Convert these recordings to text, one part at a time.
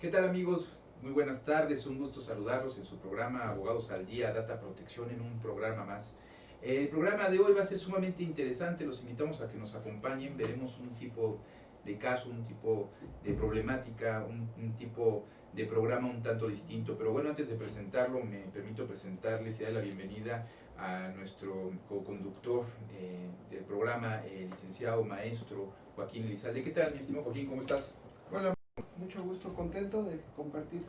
¿Qué tal, amigos? Muy buenas tardes, un gusto saludarlos en su programa Abogados al Día, Data Protección, en un programa más. El programa de hoy va a ser sumamente interesante, los invitamos a que nos acompañen, veremos un tipo de caso, un tipo de problemática, un tipo de programa un tanto distinto. Pero bueno, antes de presentarlo, me permito presentarles y dar la bienvenida a nuestro co-conductor del programa, el licenciado maestro Joaquín Elizalde. ¿Qué tal, mi estimado Joaquín? ¿Cómo estás? Hola, mucho gusto, contento de compartir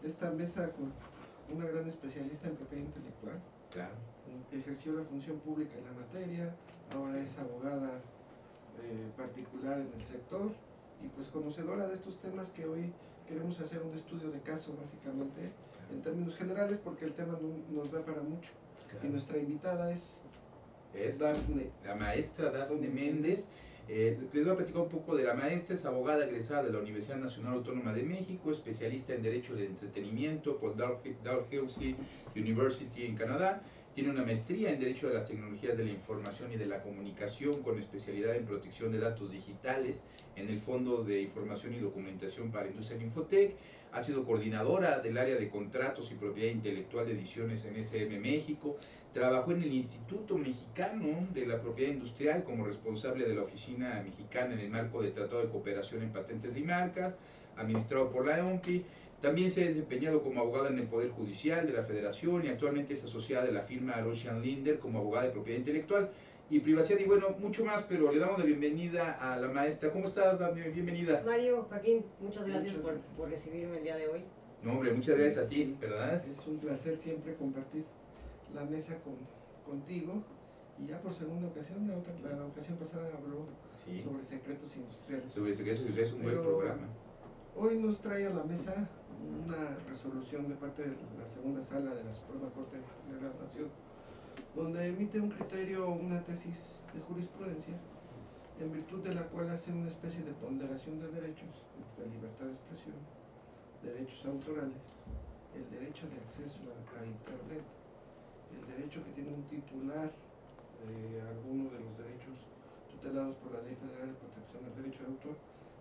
esta mesa con una gran especialista en propiedad intelectual. Claro. Ejerció la función pública en la materia, ahora es abogada particular en el sector y pues conocedora de estos temas que hoy queremos hacer un estudio de caso básicamente en términos generales porque el tema nos da para mucho. Claro. Y nuestra invitada es Dafne, la maestra Dafne Méndez. Les voy a platicar un poco de la maestra. Es abogada egresada de la Universidad Nacional Autónoma de México, especialista en Derecho de Entretenimiento por Dalhousie University en Canadá. Tiene una maestría en Derecho de las Tecnologías de la Información y de la Comunicación con especialidad en Protección de Datos Digitales en el Fondo de Información y Documentación para Industria en Infotec. Ha sido coordinadora del área de contratos y propiedad intelectual de ediciones en SM México. Trabajó en el Instituto Mexicano de la Propiedad Industrial como responsable de la Oficina Mexicana en el marco del Tratado de Cooperación en Patentes de Marcas, administrado por la OMPI. También se ha desempeñado como abogada en el Poder Judicial de la Federación y actualmente es asociada de la firma Rothschild Linder como abogada de propiedad intelectual y privacidad y bueno, mucho más, pero le damos la bienvenida a la maestra. ¿Cómo estás, Dani? Bienvenida. Mario, Joaquín, muchas gracias por recibirme el día de hoy. No, hombre, muchas gracias a ti, ¿verdad? Es un placer siempre compartir la mesa contigo y ya por segunda ocasión, la ocasión pasada habló sobre secretos industriales. Sobre secretos industriales es un buen programa. Hoy nos trae a la mesa una resolución de parte de la segunda sala de la Suprema Corte de la Nación, donde emite un criterio, una tesis de jurisprudencia, en virtud de la cual hace una especie de ponderación de derechos, la libertad de expresión, derechos autorales, el derecho de acceso a Internet, el derecho que tiene un titular de alguno de los derechos tutelados por la Ley Federal de Protección del Derecho de Autor,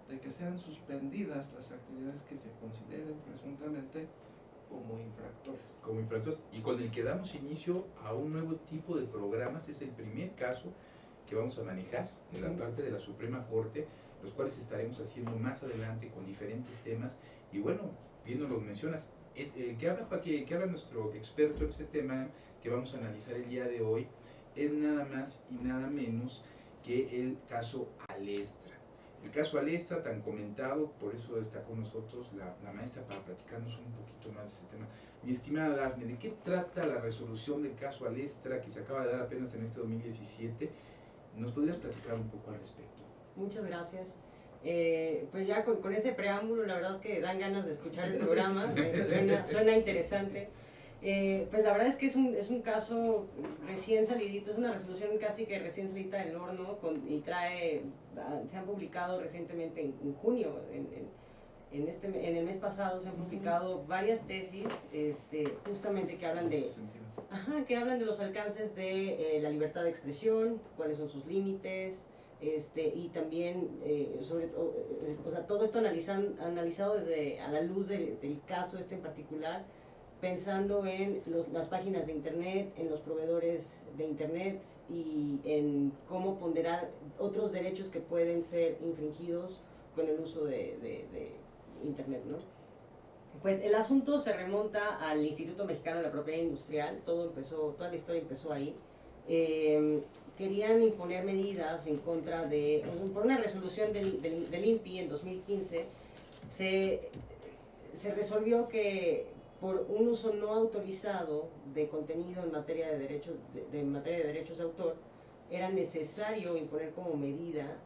de que sean suspendidas las actividades que se consideren presuntamente como infractores. Como infractores, y con el que damos inicio a un nuevo tipo de programas. Es el primer caso que vamos a manejar en la parte de la Suprema Corte, los cuales estaremos haciendo más adelante con diferentes temas. Y bueno, viendo los mencionas, que habla nuestro experto en este tema que vamos a analizar el día de hoy, es nada más y nada menos que el caso Alestra. El caso Alestra, tan comentado, por eso está con nosotros la maestra para platicarnos un poquito más de ese tema. Mi estimada Dafne, ¿de qué trata la resolución del caso Alestra que se acaba de dar apenas en este 2017? ¿Nos podrías platicar un poco al respecto? Muchas gracias. Pues ya con ese preámbulo, la verdad que dan ganas de escuchar el programa, suena interesante. Pues la verdad es que es un caso recién salidito, es una resolución casi que recién salida del horno y se han publicado recientemente en junio, en el mes pasado se han publicado varias tesis justamente que hablan de los alcances de la libertad de expresión, cuáles son sus límites, y también todo esto analizado desde a la luz del caso en particular, pensando en las páginas de internet, en los proveedores de internet y en cómo ponderar otros derechos que pueden ser infringidos con el uso de internet, ¿no? Pues el asunto se remonta al Instituto Mexicano de la Propiedad Industrial, toda la historia empezó ahí. Querían imponer medidas en contra por una resolución del INPI en 2015, se resolvió que por un uso no autorizado de contenido en materia de derechos de autor, era necesario imponer como medida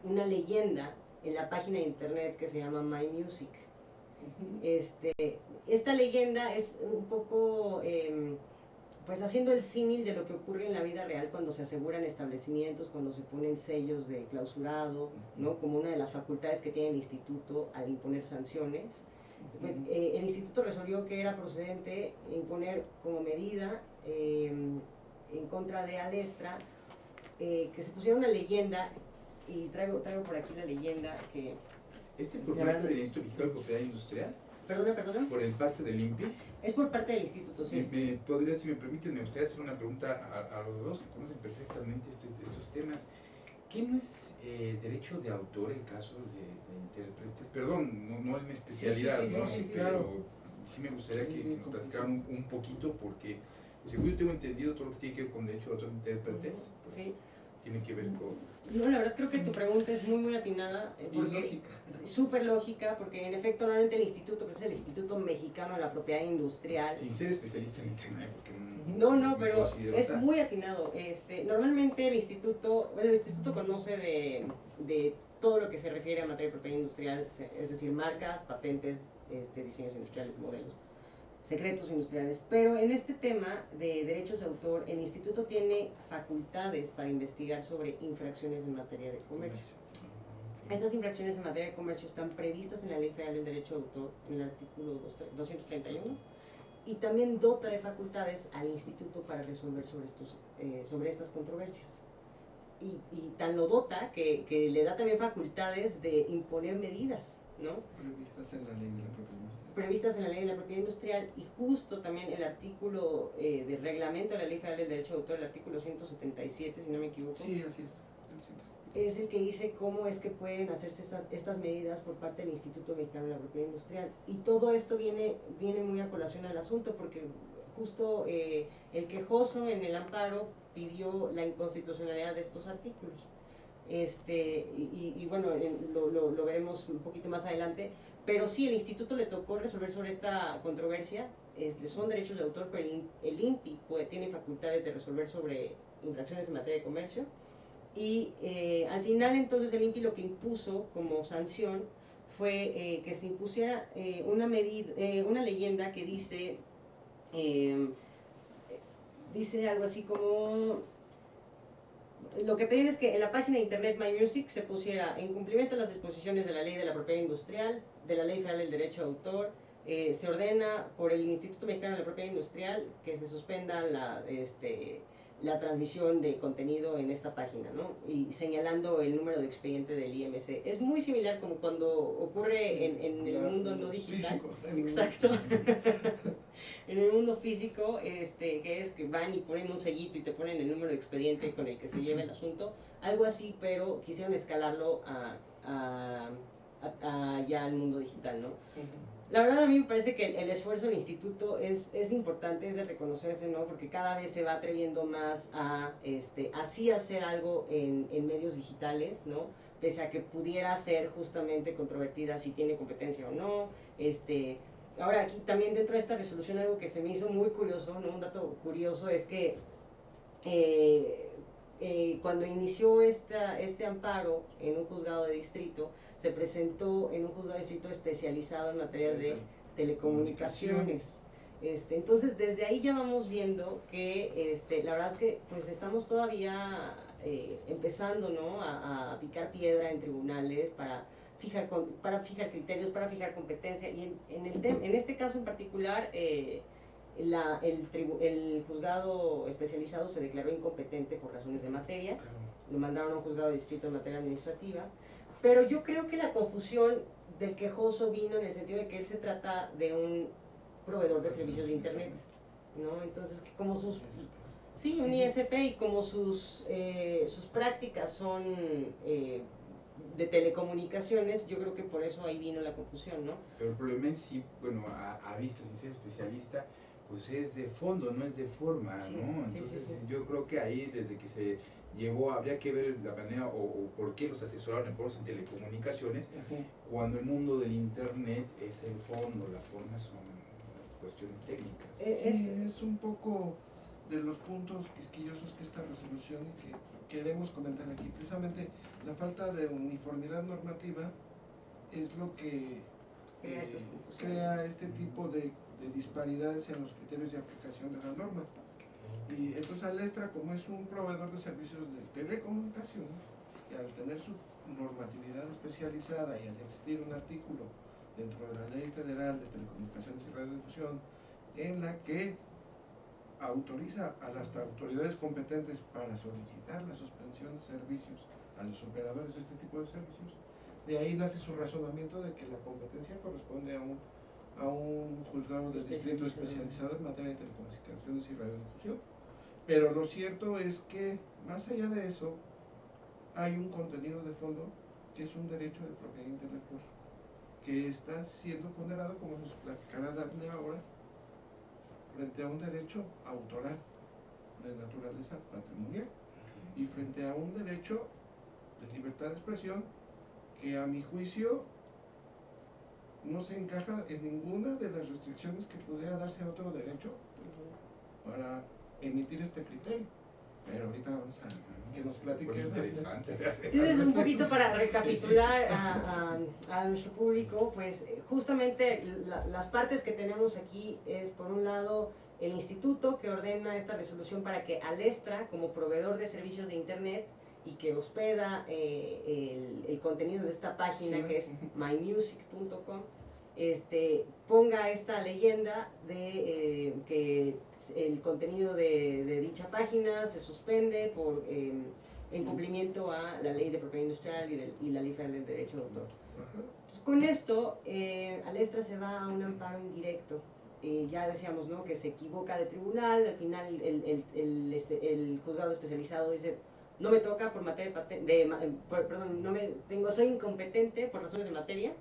una leyenda en la página de internet que se llama My Music. Esta leyenda es un poco pues haciendo el símil de lo que ocurre en la vida real cuando se aseguran establecimientos, cuando se ponen sellos de clausurado, ¿no? Como una de las facultades que tiene el instituto al imponer sanciones. Pues, el instituto resolvió que era procedente imponer como medida en contra de Alestra que se pusiera una leyenda, y traigo por aquí la leyenda que Por parte del Instituto Mexicano de Propiedad Industrial? Perdona. ¿Por el parte del INPI? Es por parte del instituto, sí. Si me permiten, me gustaría hacer una pregunta a los dos que conocen perfectamente estos temas. ¿Qué no es derecho de autor el caso de intérpretes? Perdón, no es mi especialidad, ¿no? Pero sí me gustaría que nos platicaran un poquito, porque según yo tengo entendido, todo lo que tiene que ver con derecho de autor de intérpretes, pues, tiene que ver con... No, la verdad creo que tu pregunta es muy atinada. Y lógica. Súper lógica, porque en efecto normalmente el instituto, pues es el Instituto Mexicano de la Propiedad Industrial. Sin ser especialista en internet, porque no, pero es muy atinado. Normalmente el instituto conoce de todo lo que se refiere a materia de propiedad industrial, es decir, marcas, patentes, diseños industriales, modelos, secretos industriales, pero en este tema de derechos de autor, el instituto tiene facultades para investigar sobre infracciones en materia de comercio. Estas infracciones en materia de comercio están previstas en la Ley Federal del Derecho de Autor, en el artículo 231, y también dota de facultades al instituto para resolver sobre estas controversias. Y tan lo dota que le da también facultades de imponer medidas, ¿no? Previstas en la Ley de la Propiedad Industrial. Previstas en la Ley de la Propiedad Industrial, y justo también el artículo de reglamento de la Ley Federal del Derecho de Autor, el artículo 177, si no me equivoco. Sí, así es. Es el que dice cómo es que pueden hacerse estas medidas por parte del Instituto Mexicano de la Propiedad Industrial. Y todo esto viene muy a colación al asunto, porque justo el quejoso en el amparo pidió la inconstitucionalidad de estos artículos. Y bueno, lo veremos un poquito más adelante, pero sí, el instituto le tocó resolver sobre esta controversia. Son derechos de autor, pero el INPI tiene facultades de resolver sobre infracciones en materia de comercio. Y al final entonces el INPI lo que impuso como sanción fue que se impusiera una leyenda que dice algo así como: lo que pedían es que en la página de internet My Music se pusiera en cumplimiento de las disposiciones de la Ley de la Propiedad Industrial, de la Ley Federal del Derecho de Autor, se ordena por el Instituto Mexicano de la Propiedad Industrial que se suspenda la transmisión de contenido en esta página, ¿no? Y señalando el número de expediente del IMC. Es muy similar como cuando ocurre en el mundo no digital. Físico. Exacto. En el mundo físico, que es que van y ponen un sellito y te ponen el número de expediente con el que se lleva el asunto. Algo así, pero quisieron escalarlo ya al mundo digital, ¿no? La verdad a mí me parece que el esfuerzo del instituto es importante, es de reconocerse, ¿no? Porque cada vez se va atreviendo más a así hacer algo en medios digitales, ¿no? Pese a que pudiera ser justamente controvertida si tiene competencia o no. Ahora aquí también dentro de esta resolución algo que se me hizo muy curioso, ¿no? Un dato curioso es que cuando inició este amparo en un juzgado de distrito, se presentó en un juzgado de distrito especializado en materia de telecomunicaciones. Entonces desde ahí ya vamos viendo que la verdad que pues estamos todavía empezando, ¿no? a picar piedra en tribunales para fijar criterios, para fijar competencia, y en este caso en particular el juzgado especializado se declaró incompetente por razones de materia, lo mandaron a un juzgado de distrito en materia administrativa. Pero yo creo que la confusión del quejoso vino en el sentido de que él se trata de un proveedor de servicios de internet, ¿no? Entonces, como un ISP, y como sus prácticas son de telecomunicaciones, yo creo que por eso ahí vino la confusión, ¿no? Pero el problema es sí, bueno, a vista, sin ser especialista, pues es de fondo, no es de forma, ¿no? Entonces yo creo que ahí desde que se habría que ver la manera o por qué los asesoraron en foros en telecomunicaciones, cuando el mundo del internet es el fondo, la forma son cuestiones técnicas. Es un poco de los puntos quisquillosos que esta resolución que queremos comentar aquí. Precisamente la falta de uniformidad normativa es lo que crea este tipo de disparidades en los criterios de aplicación de la norma. Y entonces Alestra, como es un proveedor de servicios de telecomunicaciones, y al tener su normatividad especializada y al existir un artículo dentro de la Ley Federal de Telecomunicaciones y Radiodifusión en la que autoriza a las autoridades competentes para solicitar la suspensión de servicios a los operadores de este tipo de servicios, De ahí nace su razonamiento de que la competencia corresponde a un juzgado de distrito especializado en materia de telecomunicaciones y radiodifusión. Pero lo cierto es que, más allá de eso, hay un contenido de fondo que es un derecho de propiedad intelectual, que está siendo ponderado, como nos platicará Dafne ahora, frente a un derecho autoral de naturaleza patrimonial y frente a un derecho de libertad de expresión que, a mi juicio, no se encaja en ninguna de las restricciones que pudiera darse a otro derecho para emitir este criterio. Pero ahorita vamos a que nos platique. Interesante. Entonces, un poquito para recapitular a nuestro público, pues justamente las partes que tenemos aquí es, por un lado, el instituto que ordena esta resolución para que Alestra, como proveedor de servicios de internet y que hospeda el contenido de esta página, que es mymusic.com, ponga esta leyenda de que el contenido de dicha página se suspende por en cumplimiento a la ley de propiedad industrial y la ley federal del derecho de autor. Entonces, con esto, Alestra se va a un amparo indirecto. Ya decíamos, ¿no?, que se equivoca de tribunal, al final el juzgado especializado dice: no me toca por materia soy incompetente por razones de materia.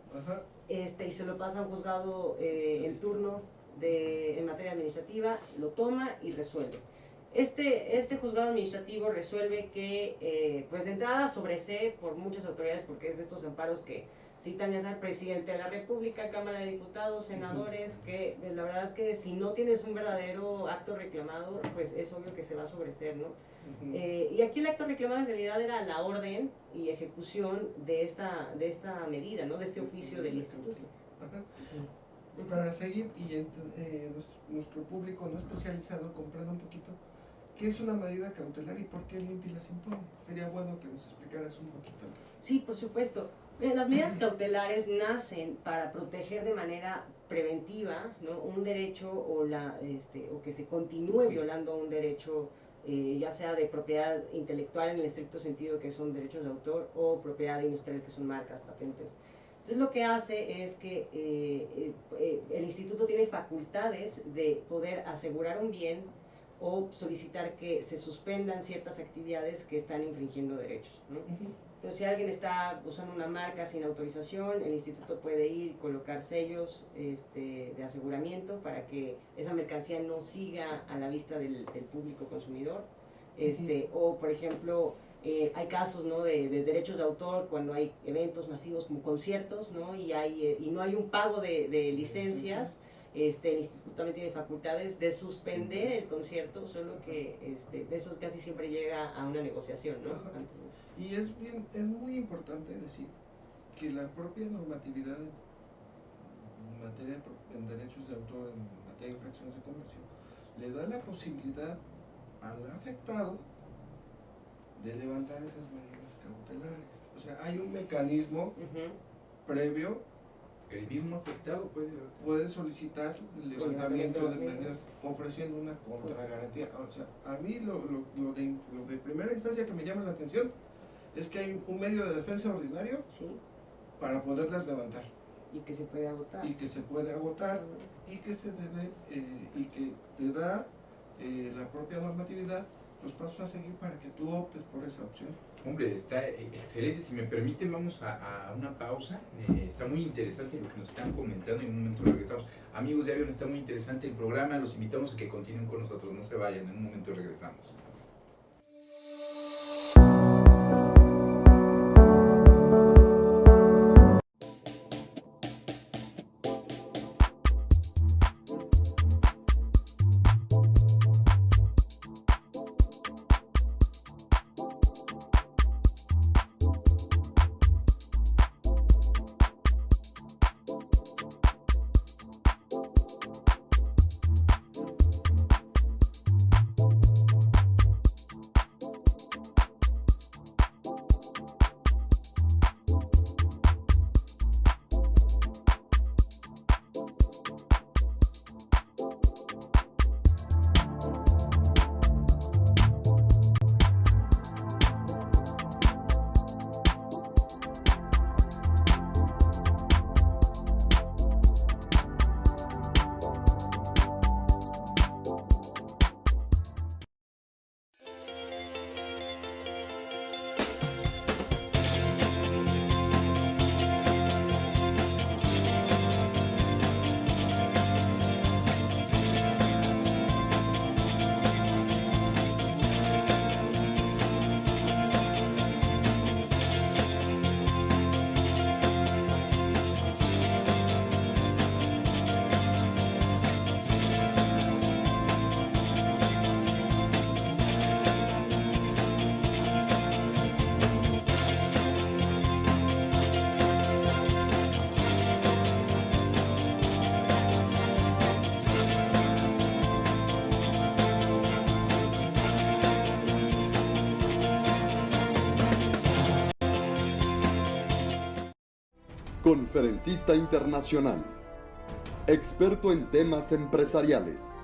Y se lo pasa a un juzgado en turno en materia administrativa, lo toma y resuelve. Este juzgado administrativo resuelve que, pues de entrada sobresee por muchas autoridades, porque es de estos amparos que citan ya sea al presidente de la República, Cámara de Diputados, senadores, que la verdad es que si no tienes un verdadero acto reclamado, pues es obvio que se va a sobreseer, ¿no? Y aquí el acto reclamado en realidad era la orden y ejecución de esta medida, ¿no?, de este oficio del instituto. Para seguir y nuestro público no especializado comprenda un poquito qué es una medida cautelar y por qué el INPI las impone. Sería bueno que nos explicaras un poquito. Sí, por supuesto. Las medidas cautelares nacen para proteger de manera preventiva, ¿no?, un derecho o que se continúe violando un derecho, ya sea de propiedad intelectual en el estricto sentido, que son derechos de autor, o propiedad industrial, que son marcas, patentes. Entonces lo que hace es que el instituto tiene facultades de poder asegurar un bien o solicitar que se suspendan ciertas actividades que están infringiendo derechos, ¿no? Entonces, si alguien está usando una marca sin autorización, el instituto puede ir y colocar sellos de aseguramiento para que esa mercancía no siga a la vista del público consumidor. O, por ejemplo, hay casos, ¿no?, de derechos de autor cuando hay eventos masivos como conciertos, ¿no?, y no hay un pago de licencias. El instituto también tiene facultades de suspender el concierto, solo que eso casi siempre llega a una negociación, ¿no? Y es muy importante decir que la propia normatividad en materia de derechos de autor, en materia de infracciones de comercio, le da la posibilidad al afectado de levantar esas medidas cautelares. O sea, hay un mecanismo previo. El mismo afectado puede solicitar el levantamiento de medidas ofreciendo una contragarantía. O sea, a mí lo de primera instancia que me llama la atención es que hay un medio de defensa ordinario, sí, para poderlas levantar. Y que se puede agotar. Y que se puede agotar, y que se debe, y que te da la propia normatividad los pasos a seguir para que tú optes por esa opción. Hombre, está excelente. Si me permiten, vamos a una pausa. Está muy interesante lo que nos están comentando y en un momento regresamos. Amigos, ya vieron, está muy interesante el programa. Los invitamos a que continúen con nosotros. No se vayan, en un momento regresamos. conferencista internacional, experto en temas empresariales,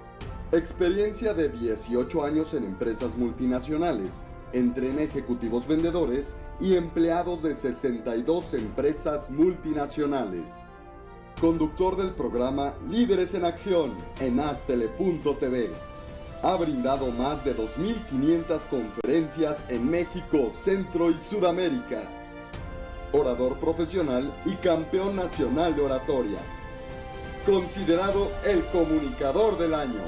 experiencia de 18 años en empresas multinacionales, entrena ejecutivos vendedores y empleados de 62 empresas multinacionales. Conductor del programa Líderes en Acción en Astele.tv. Ha brindado más de 2.500 conferencias en México, Centro y Sudamérica. Orador profesional y campeón nacional de oratoria. Considerado el comunicador del año.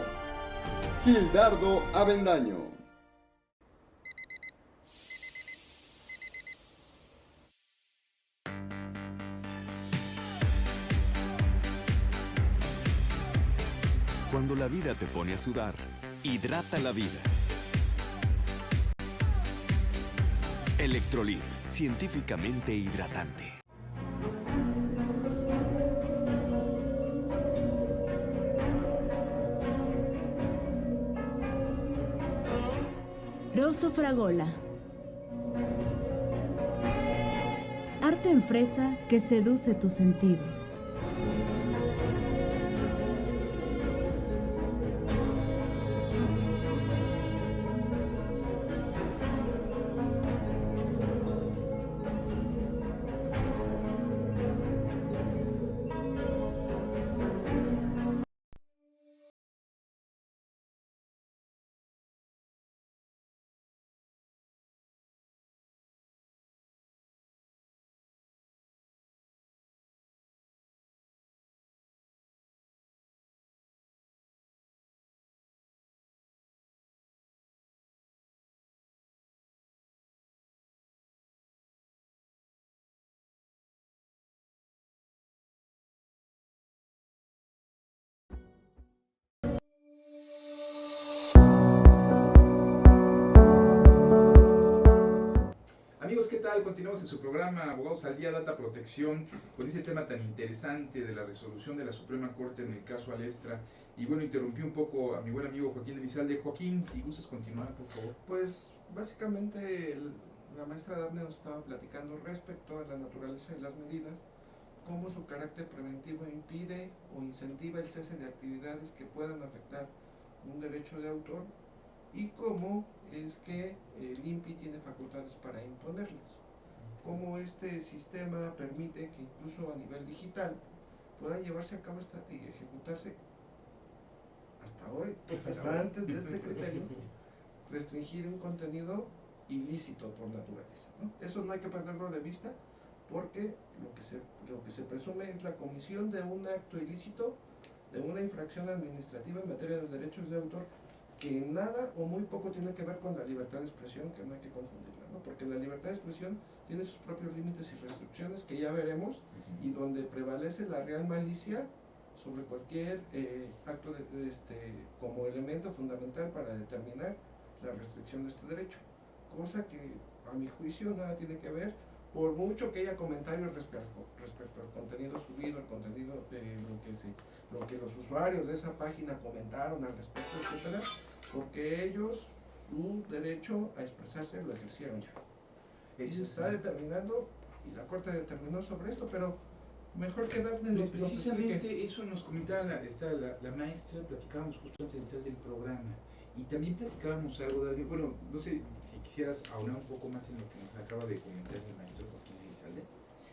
Gildardo Avendaño. Cuando la vida te pone a sudar, hidrata la vida. Electrolit, científicamente hidratante. Rosso Fragola. Arte en fresa que seduce tus sentidos. Amigos, ¿qué tal? Continuamos en su programa Abogados al Día, Data Protección, con este tema tan interesante de la resolución de la Suprema Corte en el caso Alestra. Y bueno, interrumpí un poco a mi buen amigo Joaquín Elizalde. Joaquín, si gustas continuar, por favor. Pues básicamente la maestra Dafne nos estaba platicando respecto a la naturaleza de las medidas, cómo su carácter preventivo impide o incentiva el cese de actividades que puedan afectar un derecho de autor y cómo es que el INPI tiene facultades para imponerlas. Cómo este sistema permite que incluso a nivel digital puedan llevarse a cabo y ejecutarse hasta hoy, hasta antes de este criterio, restringir un contenido ilícito por naturaleza, ¿no? Eso no hay que perderlo de vista porque lo que se presume es la comisión de un acto ilícito, de una infracción administrativa en materia de derechos de autor que nada o muy poco tiene que ver con la libertad de expresión, que no hay que confundirla, ¿no? Porque la libertad de expresión tiene sus propios límites y restricciones que ya veremos, y donde prevalece la real malicia sobre cualquier acto como elemento fundamental para determinar la restricción de este derecho, cosa que a mi juicio nada tiene que ver, por mucho que haya comentarios respecto al contenido subido, el contenido de lo que los usuarios de esa página comentaron al respecto, etcétera, porque ellos su derecho a expresarse lo ejercieron ya. Y se está determinando, y la Corte determinó sobre esto, pero mejor que Dafne nos precisamente eso nos comentaba la maestra, platicábamos justo antes de estar del programa, y también platicábamos algo, David, bueno, no sé si quisieras ahondar un poco más en lo que nos acaba de comentar el maestro Joaquín Elizalde.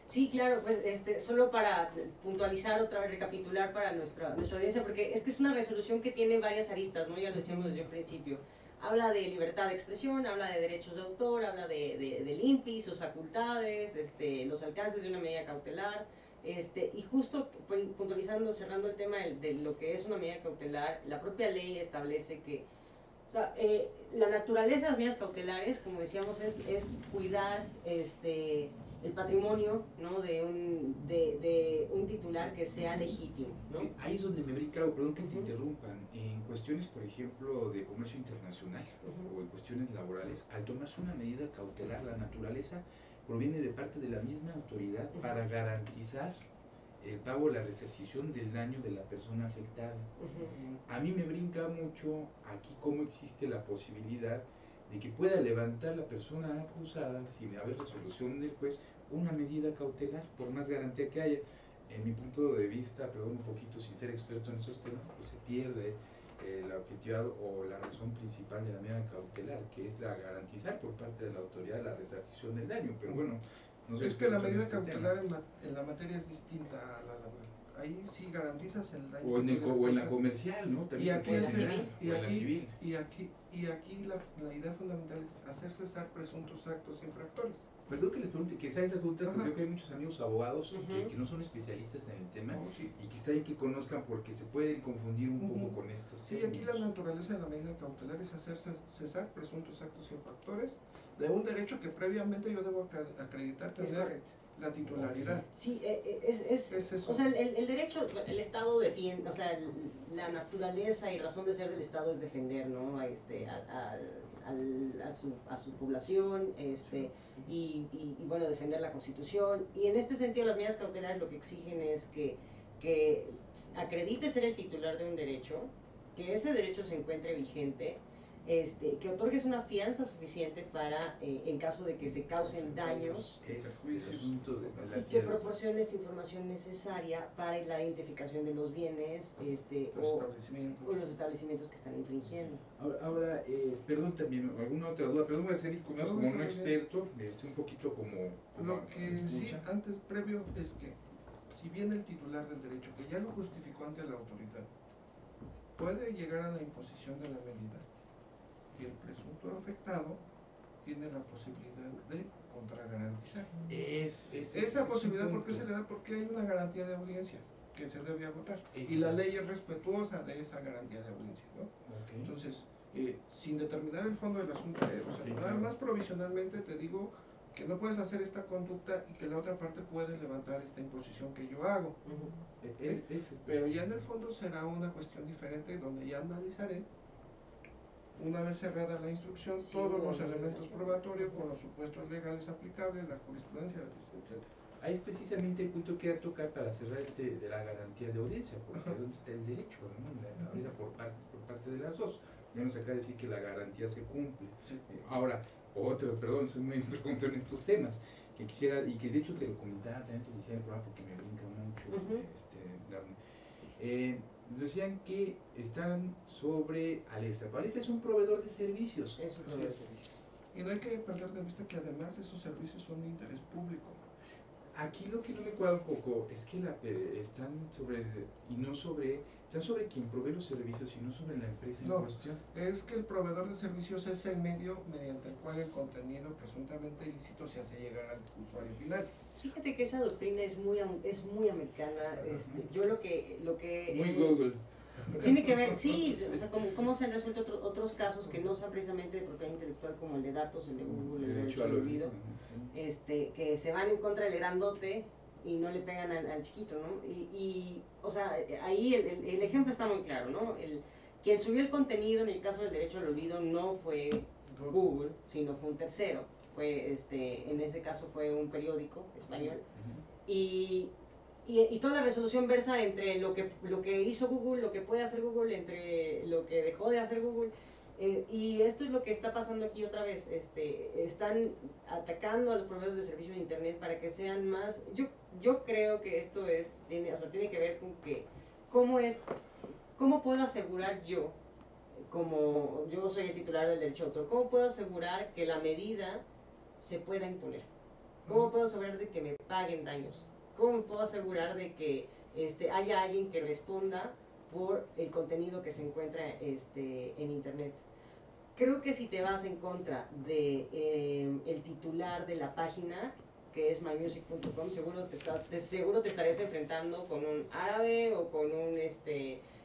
Sí, claro, pues solo para puntualizar otra vez, recapitular para nuestra audiencia, porque es que es una resolución que tiene varias aristas, ¿no? Ya lo decíamos desde un principio. Habla de libertad de expresión, habla de derechos de autor, habla del INPI, sus facultades, los alcances de una medida cautelar, y justo puntualizando, cerrando el tema de lo que es una medida cautelar, la propia ley establece que, o sea, la naturaleza de las medidas cautelares, como decíamos, es cuidar el patrimonio, ¿no? de un titular que sea legítimo, ¿no? Ahí es donde me brinca, claro, perdón que te interrumpan, en cuestiones, por ejemplo, de comercio internacional o en cuestiones laborales, al tomarse una medida cautelar, la naturaleza proviene de parte de la misma autoridad para garantizar el pago o la resarcición del daño de la persona afectada. A mí me brinca mucho aquí cómo existe la posibilidad de que pueda levantar la persona acusada, sin haber resolución del juez, una medida cautelar, por más garantía que haya. En mi punto de vista, perdón, un poquito sin ser experto en esos temas, pues se pierde la objetividad o la razón principal de la medida cautelar, que es la garantizar por parte de la autoridad la resarcción del daño. Pero bueno, no soy Es que la experto en medida este cautelar tema. en la materia es distinta a la laboral. Ahí sí garantizas el daño. O en, que o en la causar. comercial, ¿no? Y También aquí, se puede es hacer, civil. o en la civil. y aquí la idea fundamental es hacer cesar presuntos actos infractores. Perdón que les pregunte, que sabes las preguntas, porque Ajá. creo que hay muchos amigos abogados Ujú. que no son especialistas en el tema No, sí. y que está bien que conozcan porque se pueden confundir un poco Ujú. con estos Sí, aquí la términos. naturaleza de la medida cautelar es hacer cesar presuntos actos infractores de un derecho que previamente yo debo acreditar Es tener correcto. la titularidad. Sí, es eso. o sea, el derecho, el Estado defiende, o sea, la naturaleza y razón de ser del Estado es defender, ¿no? A su población, y bueno, defender la Constitución. Y en este sentido, las medidas cautelares lo que exigen es que acredite ser el titular de un derecho, que ese derecho se encuentre vigente, que otorgues una fianza suficiente para, en caso de que se causen daños, Es el asunto de la y que fianza. proporciones información necesaria para la identificación de los bienes Los establecimientos. o los establecimientos que están infringiendo. Ahora, perdón también, alguna otra duda, perdón, voy a seguir como No, un está bien. experto, un poquito como Lo que sí, escucha. antes, previo, es que si bien el titular del derecho, que ya lo justificó ante la autoridad, puede llegar a la imposición de la medida, y el presunto afectado tiene la posibilidad de contragarantizar. Esa posibilidad, ¿por qué se le da? Porque hay una garantía de audiencia que se debe agotar, y la ley es respetuosa de esa garantía de audiencia, ¿no? Ok. Entonces, sin determinar el fondo del asunto, o sea, Sí, nada claro. más provisionalmente te digo que no puedes hacer esta conducta y que la otra parte puede levantar esta imposición que yo hago. Pero ya en el fondo será una cuestión diferente donde ya analizaré, una vez cerrada la instrucción, Sí, todos los bueno, elementos sí. probatorios con los supuestos legales aplicables, la jurisprudencia, etc. Ahí es precisamente el punto que era tocar para cerrar de la garantía de audiencia, porque Ajá. ¿dónde está el derecho? ¿No? La audiencia por parte de las dos. Ya nos acaba de decir que la garantía se cumple. Sí. Ahora, perdón, soy muy pregunto en estos temas, que quisiera, y que de hecho te lo comentaba antes de iniciar el programa porque me brinca mucho, Ujú. Daphne. Decían que están sobre Alesa. Alesa es un proveedor de servicios. Es un Así proveedor es. de servicio. Y no hay que perder de vista que además esos servicios son de interés público. Aquí lo que no me cuadra un poco es que están sobre, y no sobre, están sobre quien provee los servicios y no sobre la empresa en No. cuestión. Es que el proveedor de servicios es el medio mediante el cual el contenido presuntamente ilícito se hace llegar al usuario final. Fíjate que esa doctrina es muy americana. Yo lo que Muy Google. tiene que ver, sí, o sea, cómo se han resuelto otros casos que no sean precisamente de propiedad intelectual, como el de datos, el de Google, el derecho al olvido, Sí. que se van en contra del grandote y no le pegan al chiquito, ¿no? Y o sea, ahí el ejemplo está muy claro, ¿no? Quien subió el contenido en el caso del derecho al olvido no fue Google, sino fue un tercero. En ese caso fue un periódico español. Y toda la resolución versa entre lo que hizo Google, lo que puede hacer Google, entre lo que dejó de hacer Google. Y esto es lo que está pasando aquí otra vez. Están atacando a los proveedores de servicio de Internet para que sean más... Yo creo que esto tiene que ver con que cómo puedo asegurar yo, como yo soy el titular del derecho de autor, cómo puedo asegurar que la medida se pueda imponer. ¿Cómo puedo asegurar de que me paguen daños? ¿Cómo puedo asegurar de que haya alguien que responda por el contenido que se encuentra en Internet? Creo que si te vas en contra de el titular de la página, que es mymusic.com, seguro te estarías enfrentando con un árabe o con un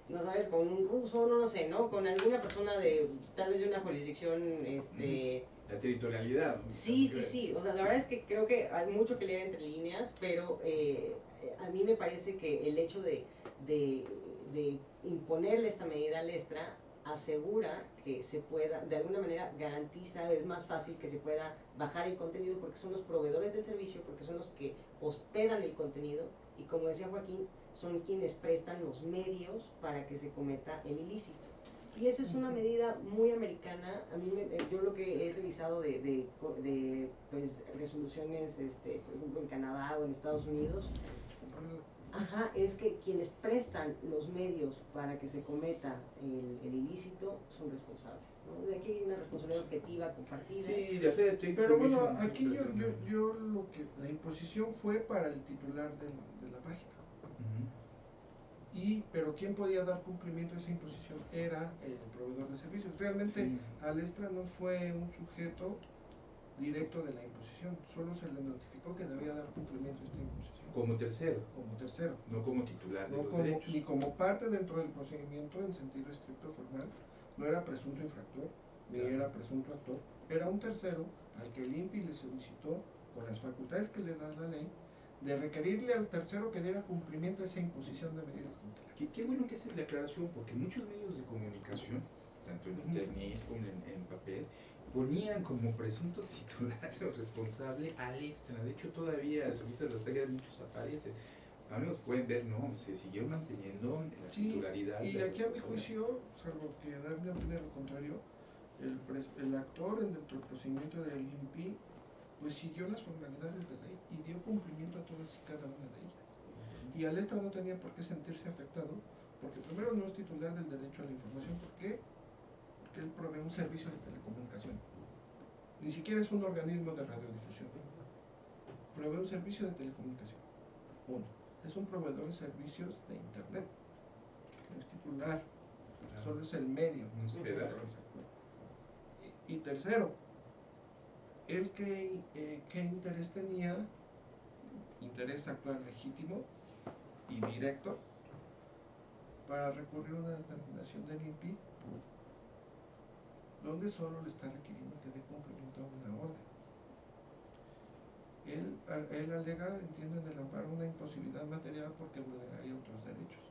no sabes, con un ruso, no lo sé, ¿no? Con alguna persona tal vez de una jurisdicción La territorialidad. Sí. O sea, la verdad es que creo que hay mucho que leer entre líneas, pero a mí me parece que el hecho de imponerle esta medida al Lestra asegura que se pueda, de alguna manera garantiza, es más fácil que se pueda bajar el contenido porque son los proveedores del servicio, porque son los que hospedan el contenido y, como decía Joaquín, son quienes prestan los medios para que se cometa el ilícito. Y esa es una medida muy americana. A mí yo lo que he revisado de pues, resoluciones, por ejemplo, en Canadá o en Estados Unidos, es que quienes prestan los medios para que se cometa el ilícito son responsables, ¿no? De aquí hay una responsabilidad objetiva, compartida. Sí, de fe, Pero bueno, aquí yo lo que la imposición fue para el titular de la página. Pero ¿quién podía dar cumplimiento a esa imposición? Era el proveedor de servicios. Realmente Alestra no fue un sujeto directo de la imposición, solo se le notificó que debía dar cumplimiento a esta imposición. Como tercero. Como tercero. No como titular de No los como, derechos. ni como parte dentro del procedimiento en sentido estricto formal. No era presunto infractor, ni era presunto actor. Era un tercero al que el INPI le solicitó, con las facultades que le da la ley, de requerirle al tercero que diera cumplimiento a esa imposición de medidas cautelares. Qué bueno que haces la aclaración, porque muchos medios de comunicación, tanto en internet como en papel, ponían como presunto titular o responsable a Alestra. De hecho, todavía en las revistas de las playas muchos aparecen. Amigos, pueden ver, no, se siguió manteniendo la titularidad. Y aquí a mi juicio, salvo que darme a entender lo contrario, el actor dentro del procedimiento del INPI pues siguió las formalidades de ley y dio cumplimiento a todas y cada una de ellas. Y Alestra no tenía por qué sentirse afectado, porque primero no es titular del derecho a la información. ¿Por qué? Porque él provee un servicio de telecomunicación. Ni siquiera es un organismo de radiodifusión. Provee un servicio de telecomunicación. Uno, es un proveedor de servicios de internet. No es titular, solo es el medio. Y tercero, él qué interés tenía, interés actual legítimo y directo, para recurrir a una determinación del INPI donde solo le está requiriendo que dé cumplimiento a una orden. Él alega, entiendo en el amparo, una imposibilidad material porque vulneraría otros derechos,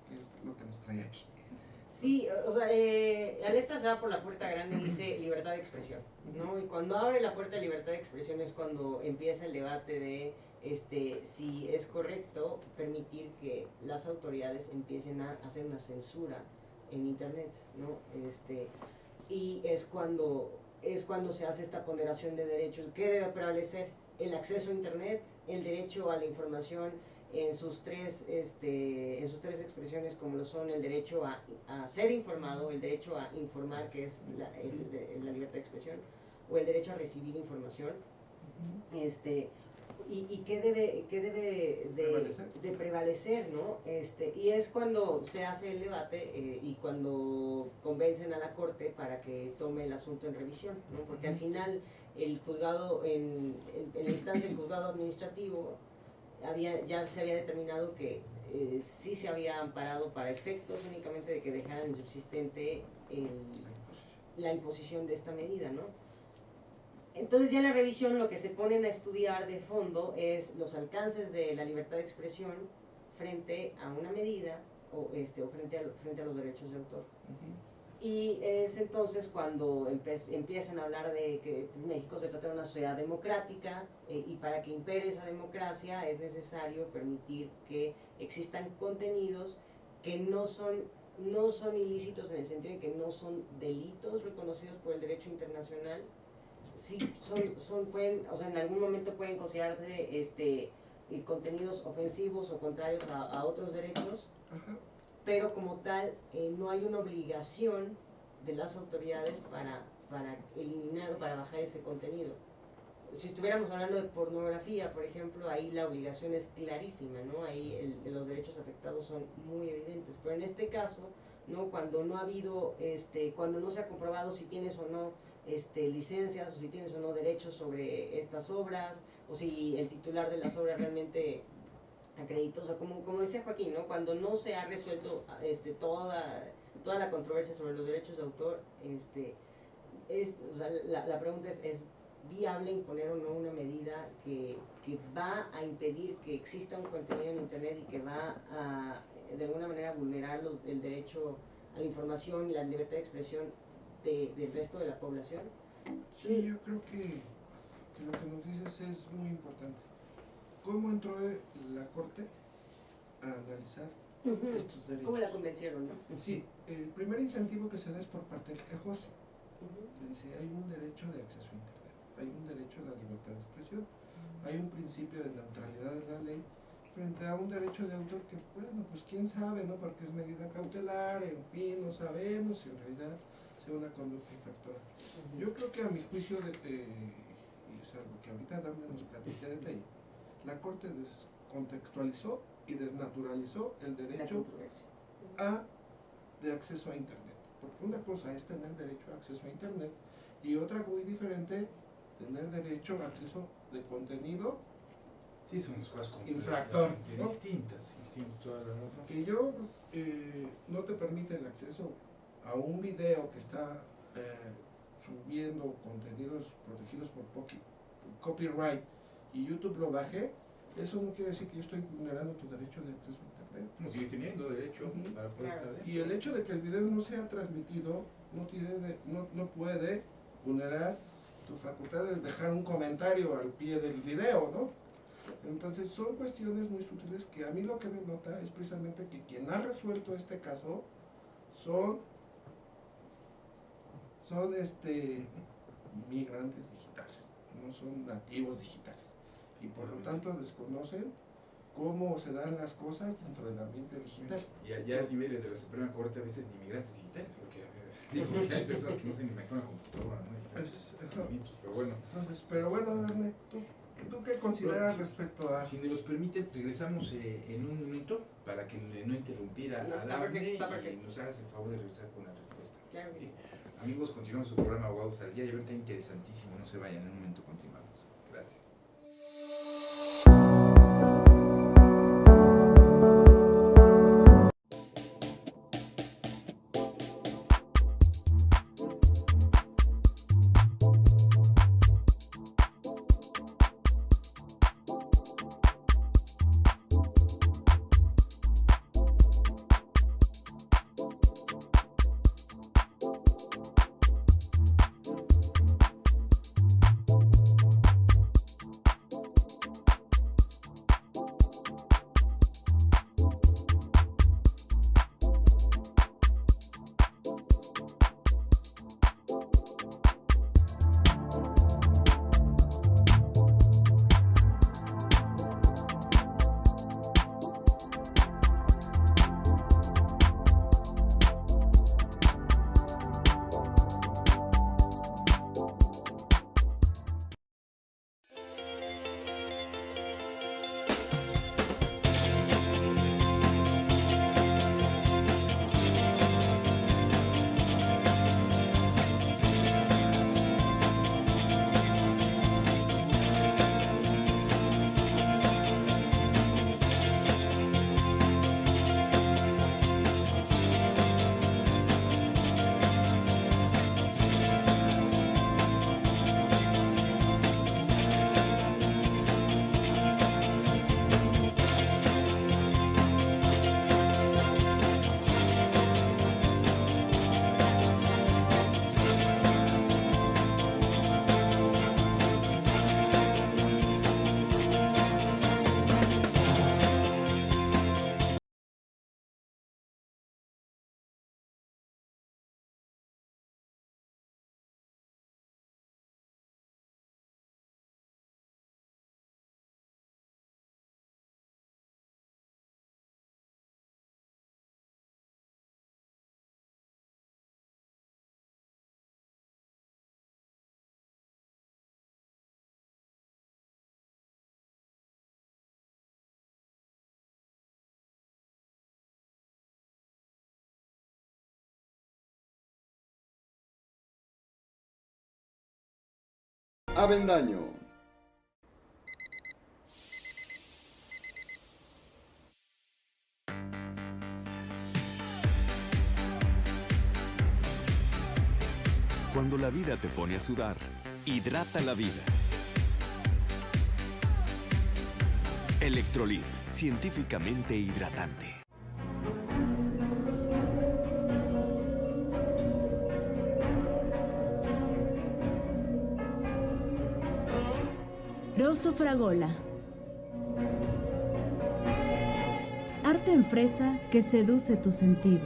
que es lo que nos trae aquí. Sí, o sea, Alestra se va por la puerta grande y dice libertad de expresión, ¿no? Y cuando abre la puerta de libertad de expresión es cuando empieza el debate de si es correcto permitir que las autoridades empiecen a hacer una censura en internet, ¿no? Y es cuando se hace esta ponderación de derechos. ¿Qué debe prevalecer? El acceso a internet, el derecho a la información en sus tres expresiones, como lo son el derecho a ser informado, el derecho a informar, que es la libertad de expresión, o el derecho a recibir información. Y qué debe de prevalecer, ¿no? Y es cuando se hace el debate y cuando convencen a la Corte para que tome el asunto en revisión, ¿no? Porque al final el juzgado, en la instancia del juzgado administrativo, ya se había determinado que sí se había amparado para efectos únicamente de que dejaran subsistente la imposición de esta medida, ¿no? Entonces ya en la revisión lo que se ponen a estudiar de fondo es los alcances de la libertad de expresión frente a una medida o frente a los derechos de autor. Y es entonces cuando empiezan a hablar de que México se trata de una sociedad democrática y para que impere esa democracia es necesario permitir que existan contenidos que no son ilícitos en el sentido de que no son delitos reconocidos por el derecho internacional. Sí, pueden, o sea, en algún momento pueden considerarse contenidos ofensivos o contrarios a otros derechos. Pero como tal no hay una obligación de las autoridades para eliminar o para bajar ese contenido. Si estuviéramos hablando de pornografía, por ejemplo, ahí la obligación es clarísima, ¿no? Ahí los derechos afectados son muy evidentes. Pero en este caso, ¿no? Cuando no ha habido, cuando no se ha comprobado si tienes o no licencias o si tienes o no derechos sobre estas obras o si el titular de las obras realmente acreditó, o sea, como decía Joaquín, ¿no? Cuando no se ha resuelto toda la controversia sobre los derechos de autor, o sea, la pregunta es viable imponer o no una medida que va a impedir que exista un contenido en internet y que va a de alguna manera vulnerar el derecho a la información y la libertad de expresión del resto de la población. Sí, yo creo que lo que nos dices es muy importante. ¿Cómo entró la Corte a analizar estos derechos. ¿Cómo la convencieron, no? Sí, el primer incentivo que se da es por parte del quejoso. Ujú. Que dice, hay un derecho de acceso a Internet, hay un derecho a la libertad de expresión, hay un principio de neutralidad de la ley frente a un derecho de autor que, bueno, pues quién sabe, ¿no? Porque es medida cautelar, en fin, no sabemos si en realidad sea una conducta infractora. Yo creo que a mi juicio, y es algo que ahorita Dafne nos platica de detalle, la Corte descontextualizó y desnaturalizó el La derecho controversia. de acceso a Internet. Porque una cosa es tener derecho a acceso a Internet y otra muy diferente, tener derecho a acceso de contenido Sí, son dos cosas Infractor, completamente ¿no? distintas. Tienes toda la razón. que yo no te permite el acceso a un video que está subiendo contenidos protegidos por copyright y YouTube lo bajé, eso no quiere decir que yo estoy vulnerando tu derecho de acceso a Internet. No sigues teniendo derecho Ujú. para poder Claro. estar ahí. Y el hecho de que el video no sea transmitido no puede vulnerar tu facultad de dejar un comentario al pie del video, ¿no? Entonces son cuestiones muy sutiles que a mí lo que denota es precisamente que quien ha resuelto este caso son migrantes digitales, no son nativos digitales. Y por lo tanto desconocen cómo se dan las cosas dentro del ambiente digital. Y allá a niveles de la Suprema Corte a veces ni migrantes digitales, porque digo que hay personas que no saben ni manejar una computadora, ¿no? Y están ministros, pero bueno. Entonces, pero bueno, Dafne, ¿tú qué consideras respecto a...? Si nos permite, regresamos en un minuto para que no interrumpiera No, a está Dafne perfecto, está y perfecto. nos hagas el favor de regresar con la respuesta. Claro que Sí. sí. Amigos, continuamos su programa Abogados al Día y ahorita está interesantísimo, no se vayan, en un momento continuamos. Gracias. Avendaño. Cuando la vida te pone a sudar, hidrata la vida. Electrolit, científicamente hidratante. Rosso Fragola. Arte en fresa que seduce tus sentidos.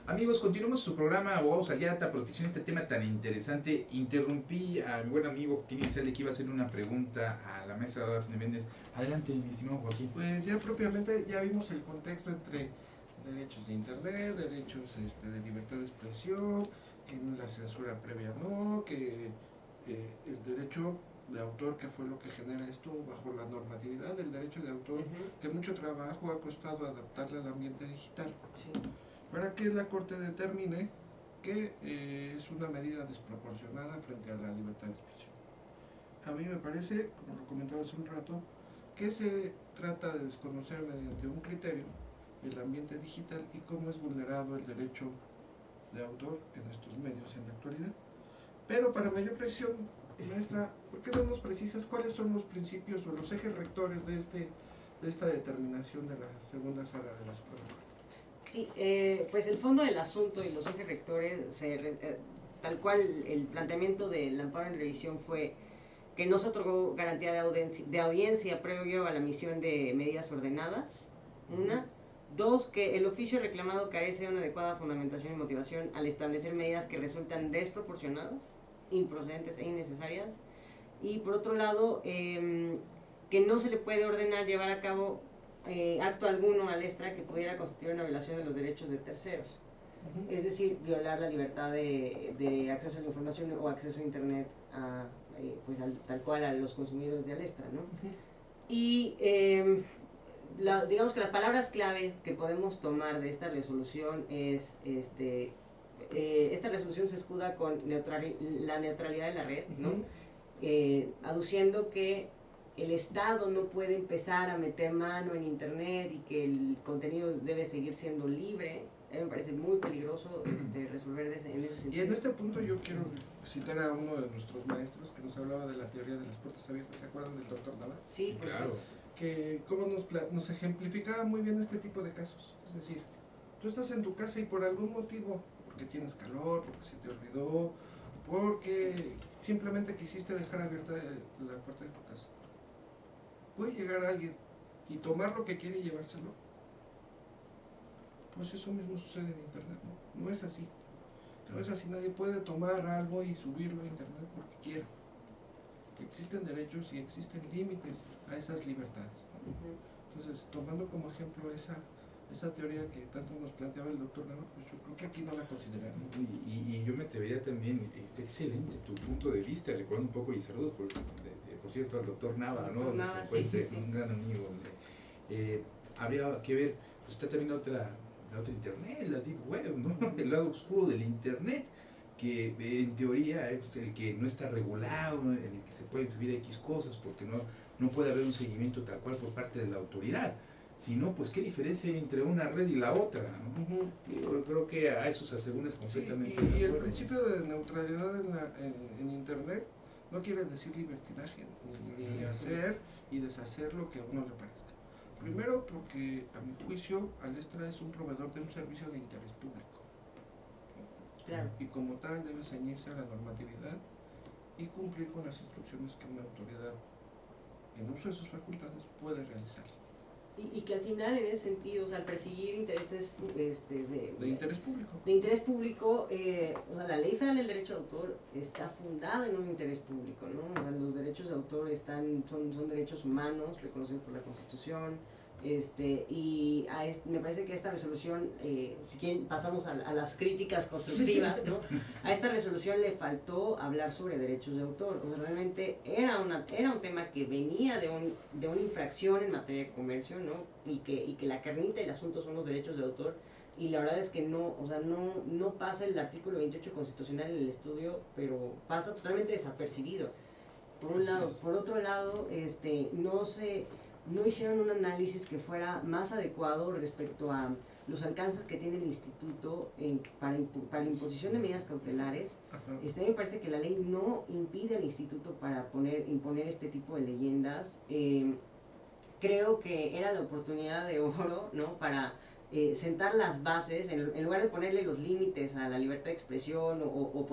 Amigos, continuamos su programa Abogados al Alta Protección, este tema tan interesante. Interrumpí a mi buen amigo Joaquín Elizalde que iba a hacer una pregunta a la mesa de Dafne Méndez. Adelante, mi estimado Joaquín. Pues ya propiamente ya vimos el contexto entre derechos de internet, derechos de libertad de expresión, en la censura previa no, que el derecho de autor, que fue lo que genera esto bajo la normatividad del derecho de autor, que mucho trabajo ha costado adaptarle al ambiente digital. Sí. Para que la Corte determine que es una medida desproporcionada frente a la libertad de expresión. A mí me parece, como lo comentaba hace un rato, que se trata de desconocer mediante un criterio el ambiente digital y cómo es vulnerado el derecho de autor en estos medios en la actualidad. Pero para mayor precisión, maestra, ¿por qué no nos precisas cuáles son los principios o los ejes rectores de esta determinación de la segunda sala de la Suprema Corte? Sí, pues el fondo del asunto y los ejes rectores, tal cual el planteamiento del amparo en revisión fue que no se otorgó garantía de audiencia previo a la emisión de medidas ordenadas, una. Dos, que el oficio reclamado carece de una adecuada fundamentación y motivación al establecer medidas que resultan desproporcionadas, improcedentes e innecesarias. Y por otro lado, que no se le puede ordenar llevar a cabo acto alguno al extra que pudiera constituir una violación de los derechos de terceros. Es decir, violar la libertad de acceso a la información o acceso a internet tal cual a los consumidores de Alestra, ¿no? Y digamos que las palabras clave que podemos tomar de esta resolución es esta resolución se escuda con la neutralidad de la red, ¿no? Aduciendo que el Estado no puede empezar a meter mano en internet y que el contenido debe seguir siendo libre. A mí me parece muy peligroso resolver en ese sentido. Y en este punto yo quiero citar a uno de nuestros maestros que nos hablaba de la teoría de las puertas abiertas. ¿Se acuerdan del doctor Nava? Sí, claro. Que cómo nos ejemplificaba muy bien este tipo de casos. Es decir, tú estás en tu casa y por algún motivo, porque tienes calor, porque se te olvidó, porque simplemente quisiste dejar abierta la puerta de tu casa, puede llegar alguien y tomar lo que quiere y llevárselo. Pues eso mismo sucede en internet, ¿no? No es así. No es así, nadie puede tomar algo y subirlo a internet porque quiera. Existen derechos y existen límites a esas libertades, ¿no? Entonces, tomando como ejemplo esa teoría que tanto nos planteaba el doctor Nava, pues yo creo que aquí no la consideran. Y yo me atrevería también, excelente tu punto de vista, recuerdo un poco y saludos por cierto al doctor Nava, ¿no? Donde se encuentre un gran amigo. Habría que ver, pues está también la otra internet, la deep web, ¿no? El lado oscuro del internet, que en teoría es el que no está regulado, en el que se pueden subir X cosas porque no puede haber un seguimiento tal cual por parte de la autoridad. Si no, pues qué diferencia hay entre una red y la otra, ¿no? Yo creo que a esos asegúnes completamente. Sí, y el principio de neutralidad en internet no quiere decir libertinaje, ni hacer y deshacer lo que a uno le parezca. Primero porque, a mi juicio, Alestra es un proveedor de un servicio de interés público. Claro. Y como tal debe ceñirse a la normatividad y cumplir con las instrucciones que una autoridad, en uso de sus facultades, puede realizar. Y que al final, en ese sentido, o sea, al perseguir intereses de interés público. De interés público, o sea, la Ley Federal del Derecho de Autor está fundada en un interés público, ¿no? Los derechos de autor son derechos humanos reconocidos por la Constitución, Y me parece que esta resolución, si quieren pasamos a las críticas constructivas, ¿no? A esta resolución le faltó hablar sobre derechos de autor. O sea, realmente era un tema que venía de una infracción en materia de comercio, ¿no? Y que la carnita del asunto son los derechos de autor. Y la verdad es que no pasa el artículo 28 constitucional en el estudio, pero pasa totalmente desapercibido. Por un lado. Por otro lado, no hicieron un análisis que fuera más adecuado respecto a los alcances que tiene el instituto para la imposición de medidas cautelares. Me parece que la ley no impide al instituto para imponer este tipo de leyendas. Creo que era la oportunidad de oro, ¿no? Para sentar las bases, en lugar de ponerle los límites a la libertad de expresión o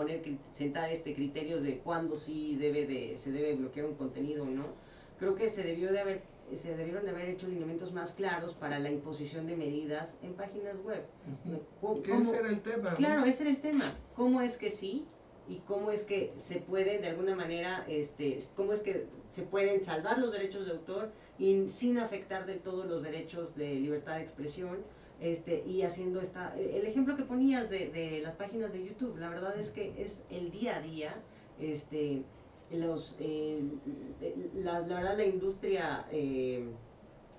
sentar criterios de cuándo sí se debe bloquear un contenido o no. Creo que se debieron de haber hecho lineamientos más claros para la imposición de medidas en páginas web. Ese era el tema, ¿no? Claro, ese era el tema. ¿Cómo es que sí? Y cómo es que se puede, de alguna manera, cómo es que se pueden salvar los derechos de autor y sin afectar del todo los derechos de libertad de expresión. Y haciendo el ejemplo que ponías de las páginas de YouTube, la verdad es que es el día a día, la verdad la industria en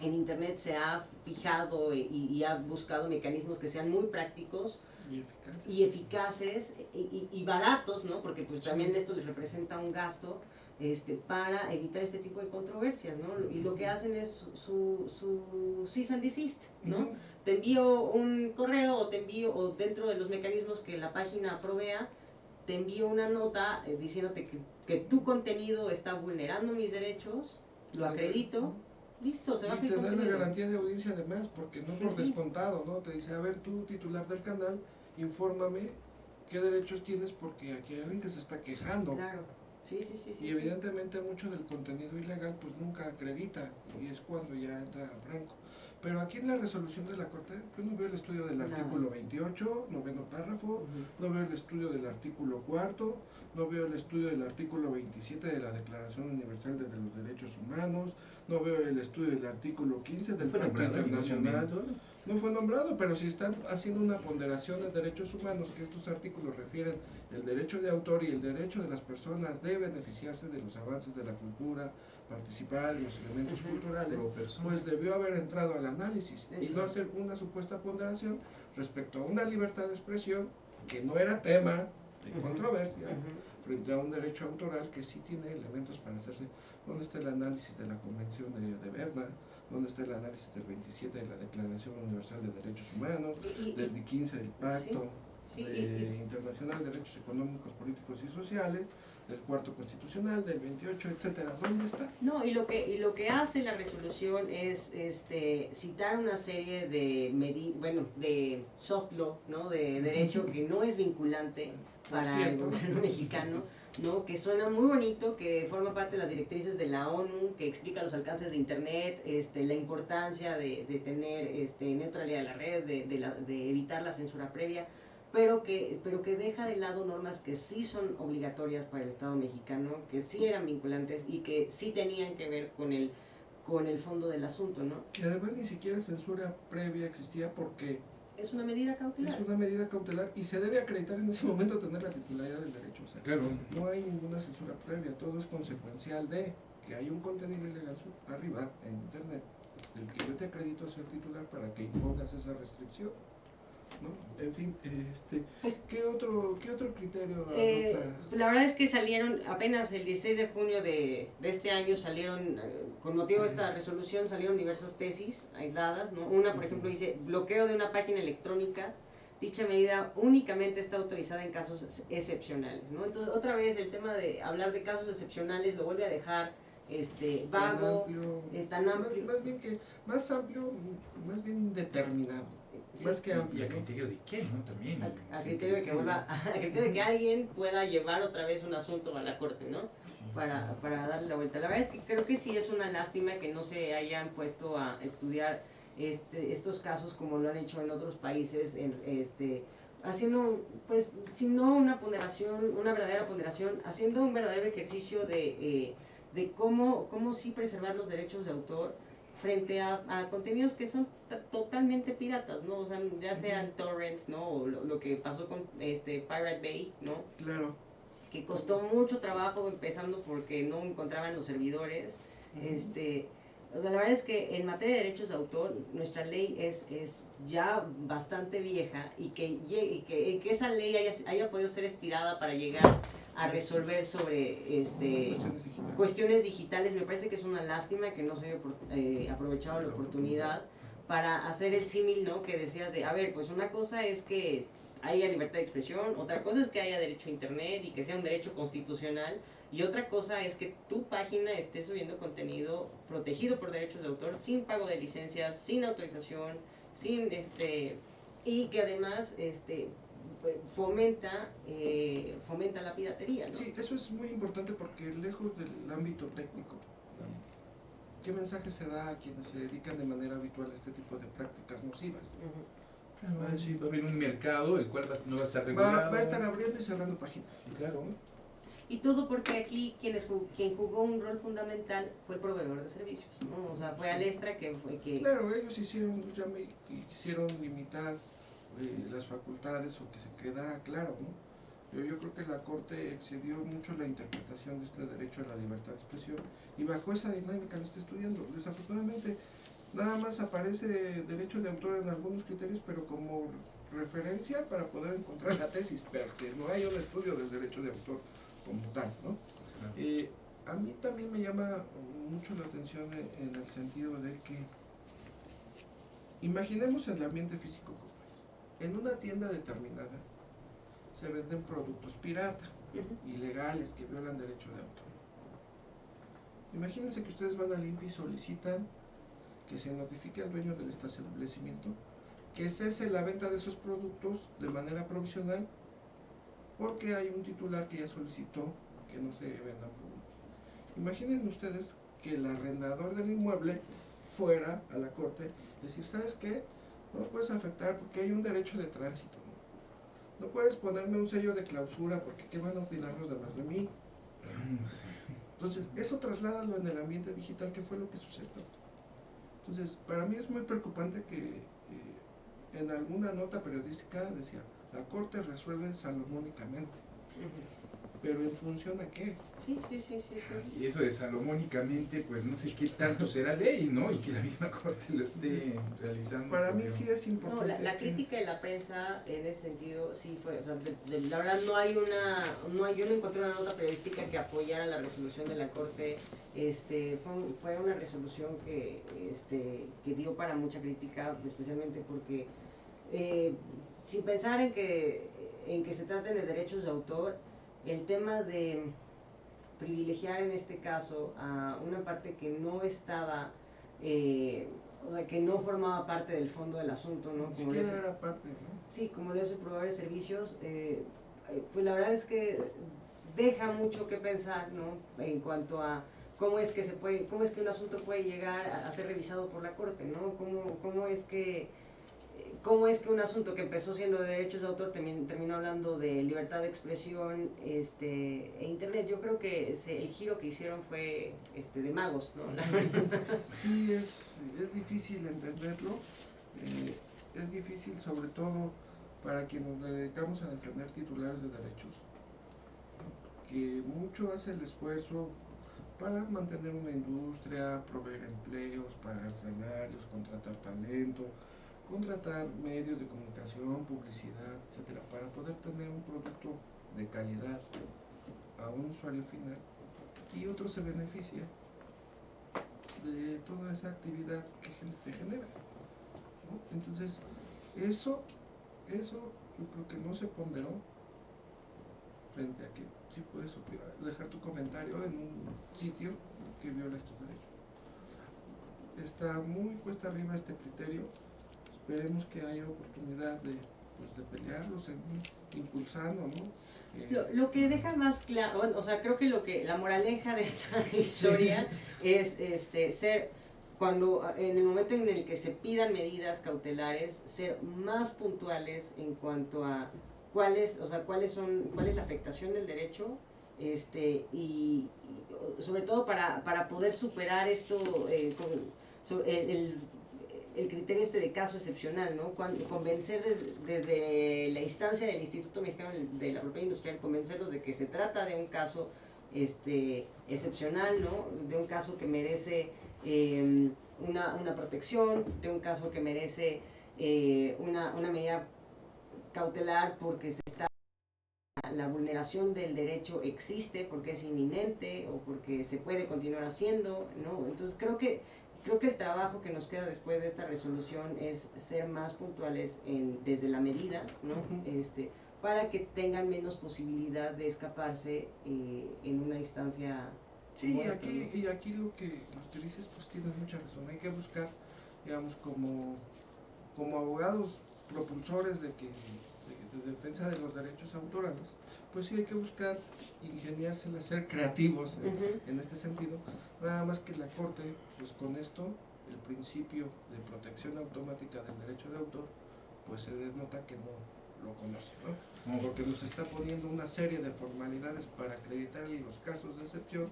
internet se ha fijado y ha buscado mecanismos que sean muy prácticos y eficaces y baratos, ¿no? Porque pues también esto les representa un gasto para evitar este tipo de controversias, ¿no? Y lo que hacen es su cease and desist, ¿no? Te envío un correo o dentro de los mecanismos que la página provea, te envío una nota diciéndote que tu contenido está vulnerando mis derechos, lo acredito, listo, se va a hacer. Y te da la garantía de audiencia además, porque no por descontado, ¿no? Te dice, a ver, tú, titular del canal, infórmame qué derechos tienes porque aquí hay alguien que se está quejando. Claro. Sí, y evidentemente mucho del contenido ilegal pues nunca acredita y es cuando ya entra Franco. Pero aquí en la resolución de la Corte, yo no veo el estudio del artículo 28, noveno párrafo, no veo el estudio del artículo 4, no veo el estudio del artículo 27 de la Declaración Universal de los Derechos Humanos, no veo el estudio del artículo 15 del Pacto Internacional. No fue nombrado, pero si están haciendo una ponderación de derechos humanos, que estos artículos refieren el derecho de autor y el derecho de las personas de beneficiarse de los avances de la cultura, participar en los elementos culturales, pues debió haber entrado al análisis y no hacer una supuesta ponderación respecto a una libertad de expresión que no era tema de controversia frente a un derecho autoral que sí tiene elementos para hacerse. ¿Dónde está el análisis de la Convención de Berna? ¿Dónde está el análisis del 27 de la Declaración Universal de Derechos Humanos, del 15 del Pacto Internacional de Derechos Económicos, Políticos y Sociales, del cuarto constitucional, del 28, etcétera? ¿Dónde está? No, y lo que hace la resolución es citar una serie de soft law, ¿no? De derecho que no es vinculante para el gobierno mexicano, ¿no? Que suena muy bonito, que forma parte de las directrices de la ONU, que explica los alcances de internet, la importancia de tener neutralidad de la red, de evitar la censura previa, pero que deja de lado normas que sí son obligatorias para el Estado mexicano, que sí eran vinculantes y que sí tenían que ver con el fondo del asunto, ¿no? Que además ni siquiera censura previa existía porque es una medida cautelar. Es una medida cautelar y se debe acreditar en ese momento tener la titularidad del derecho. O sea, claro. No hay ninguna censura previa, todo es consecuencial de que hay un contenido ilegal arriba en internet del que yo te acredito ser titular para que impongas esa restricción, ¿no? En fin, ¿qué otro criterio adopta? La verdad es que salieron apenas el 16 de junio de este año, con motivo de esta resolución, salieron diversas tesis aisladas, ¿no? Una, por ejemplo, dice, bloqueo de una página electrónica, dicha medida únicamente está autorizada en casos excepcionales, ¿no? Entonces, otra vez, el tema de hablar de casos excepcionales lo vuelve a dejar vago, tan amplio. Más amplio, más bien indeterminado. Sí, más que amplio. ¿Y a criterio de qué, no? También. A criterio de que alguien pueda llevar otra vez un asunto a la corte, ¿no? Sí. Para darle la vuelta. La verdad es que creo que sí es una lástima que no se hayan puesto a estudiar estos casos como lo han hecho en otros países, haciendo, pues, si no una verdadera ponderación, haciendo un verdadero ejercicio de cómo sí preservar los derechos de autor frente a contenidos que son totalmente piratas, ¿no? O sea, ya sean torrents, ¿no? O lo que pasó con Pirate Bay, ¿no? Claro. Que costó mucho trabajo, empezando porque no encontraban los servidores. O sea, la verdad es que en materia de derechos de autor, nuestra ley es ya bastante vieja, y que esa ley haya podido ser estirada para llegar a resolver sobre cuestiones digitales, me parece que es una lástima que no se haya aprovechado la oportunidad para hacer el símil, ¿no? Que decías de, a ver, pues una cosa es que haya libertad de expresión, otra cosa es que haya derecho a internet y que sea un derecho constitucional, y otra cosa es que tu página esté subiendo contenido protegido por derechos de autor sin pago de licencias, sin autorización, y que además fomenta la piratería, ¿no? Sí, eso es muy importante porque lejos del ámbito técnico, ¿qué mensaje se da a quienes se dedican de manera habitual a este tipo de prácticas nocivas? Claro, va a haber un mercado el cual no va a estar regulado. Va a estar abriendo y cerrando páginas. Sí, claro. Y todo porque aquí quien jugó un rol fundamental fue el proveedor de servicios, ¿no? O sea, fue Alestra que fue que... Claro, ellos quisieron limitar las facultades o que se quedara claro, ¿no? Pero yo creo que la Corte excedió mucho la interpretación de este derecho a la libertad de expresión y bajo esa dinámica lo está estudiando. Desafortunadamente, nada más aparece derecho de autor en algunos criterios, pero como referencia para poder encontrar la tesis, pero que no hay un estudio del derecho de autor como tal, ¿no? A mí también me llama mucho la atención en el sentido de que imaginemos el ambiente físico como es. En una tienda determinada se venden productos pirata, ilegales, que violan derecho de autor. Imagínense que ustedes van al INPI y solicitan que se notifique al dueño del establecimiento que cese la venta de esos productos de manera provisional porque hay un titular que ya solicitó que no se vendan productos. Imaginen ustedes que el arrendador del inmueble fuera a la Corte y decir, ¿sabes qué? No lo puedes afectar porque hay un derecho de tránsito. No puedes ponerme un sello de clausura porque ¿qué van a opinar los demás de mí? Entonces, eso trasládalo en el ambiente digital, que fue lo que sucedió. Entonces, para mí es muy preocupante que en alguna nota periodística decía, la Corte resuelve salomónicamente. ¿Pero en función a qué? Sí. Y eso de salomónicamente, pues no sé qué tanto será ley, ¿no? Y que la misma Corte lo esté realizando. Para mí sí es importante. No, la crítica de la prensa en ese sentido sí fue, o sea, la verdad yo no encontré una nota periodística que apoyara la resolución de la Corte. Fue una resolución que dio para mucha crítica, especialmente porque sin pensar en que se traten de derechos de autor, el tema de privilegiar en este caso a una parte que no estaba, o sea, que no formaba parte del fondo del asunto, ¿no? Como era parte, ¿no? Sí, como lo es el proveedor de servicios, pues la verdad es que deja mucho que pensar, ¿no? En cuanto a cómo es que un asunto puede llegar a ser revisado por la Corte, ¿no? Cómo es que un asunto que empezó siendo de derechos de autor terminó hablando de libertad de expresión e internet. Yo creo que el giro que hicieron fue de magos, ¿no? Sí, es difícil entenderlo, es difícil sobre todo para quienes nos dedicamos a defender titulares de derechos, que mucho hace el esfuerzo para mantener una industria, proveer empleos, pagar salarios, contratar talento, contratar medios de comunicación, publicidad, etcétera, para poder tener un producto de calidad a un usuario final, y otro se beneficia de toda esa actividad que se genera, ¿no? Entonces, eso yo creo que no se ponderó frente a que sí puedes dejar tu comentario en un sitio que viola estos derechos. Está muy cuesta arriba este criterio. Esperemos que haya oportunidad de pelearlo, seguir impulsando, ¿no? Lo que deja más claro, o sea, creo que la moraleja de esta historia es en el momento en el que se pidan medidas cautelares, ser más puntuales en cuanto a cuál es la afectación del derecho, y sobre todo para poder superar esto, el criterio de caso excepcional, ¿no? Convencer desde la instancia del Instituto Mexicano de la Propiedad Industrial, convencerlos de que se trata de un caso excepcional, ¿no? De un caso que merece una protección, de un caso que merece una medida cautelar porque la vulneración del derecho existe, porque es inminente o porque se puede continuar haciendo, ¿no? Entonces creo que el trabajo que nos queda después de esta resolución es ser más puntuales desde la medida, ¿no? Para que tengan menos posibilidad de escaparse en una instancia. Sí, y aquí lo que dices pues tienes mucha razón. Hay que buscar, digamos, como abogados propulsores de defensa de los derechos autorales, pues sí hay que buscar ingeniárselas, ser creativos en este sentido. Nada más que la Corte, pues con esto, el principio de protección automática del derecho de autor, pues se denota que no lo conoce, ¿no? Porque nos está poniendo una serie de formalidades para acreditar los casos de excepción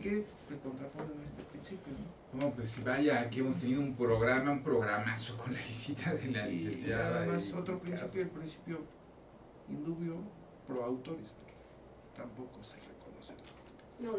que le contraponen este principio, ¿no? No, pues vaya, aquí hemos tenido un programazo con la visita de la licenciada. Y además otro principio, el principio indubio pro autoris, tampoco se reconoce. No,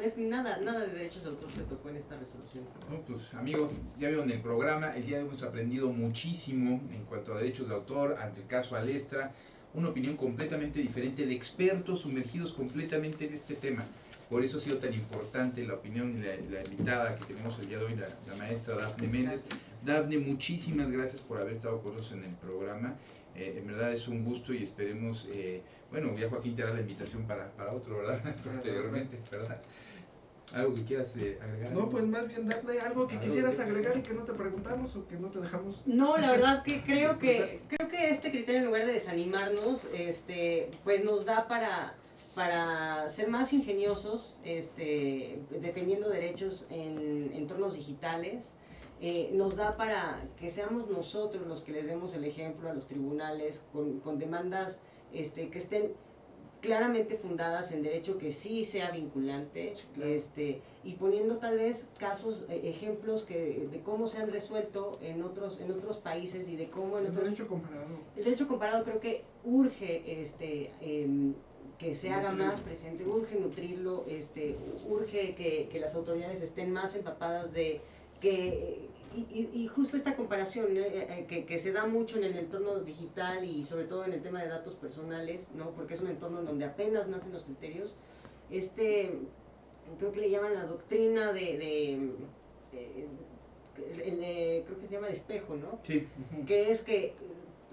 nada de derechos de autor se tocó en esta resolución. No, pues amigos, ya vieron el programa, el día de hoy hemos aprendido muchísimo en cuanto a derechos de autor, ante el caso Alestra, una opinión completamente diferente de expertos sumergidos completamente en este tema. Por eso ha sido tan importante la opinión y la invitada que tenemos el día de hoy, la maestra Dafne Méndez. Dafne, muchísimas gracias por haber estado con nosotros en el programa. En verdad es un gusto y esperemos, ya Joaquín te hará la invitación para otro, ¿verdad? Posteriormente, ¿verdad? ¿Algo que quieras agregar? No, pues más bien, Dafne, algo que quisieras agregar y que no te preguntamos o que no te dejamos. No, la verdad que creo que este criterio, en lugar de desanimarnos, pues nos da para ser más ingeniosos, defendiendo derechos en entornos digitales. Nos da para que seamos nosotros los que les demos el ejemplo a los tribunales con demandas que estén claramente fundadas en derecho, que sí sea vinculante, sí, claro. Y poniendo tal vez casos, ejemplos de cómo se han resuelto en otros países y de cómo el derecho comparado. El derecho comparado creo que urge que se haga más presente, urge nutrirlo, urge que las autoridades estén más empapadas de que y justo esta comparación que se da mucho en el entorno digital y sobre todo en el tema de datos personales, ¿no? Porque es un entorno donde apenas nacen los criterios. Creo que le llaman la doctrina creo que se llama de espejo, ¿no? Sí. Que es que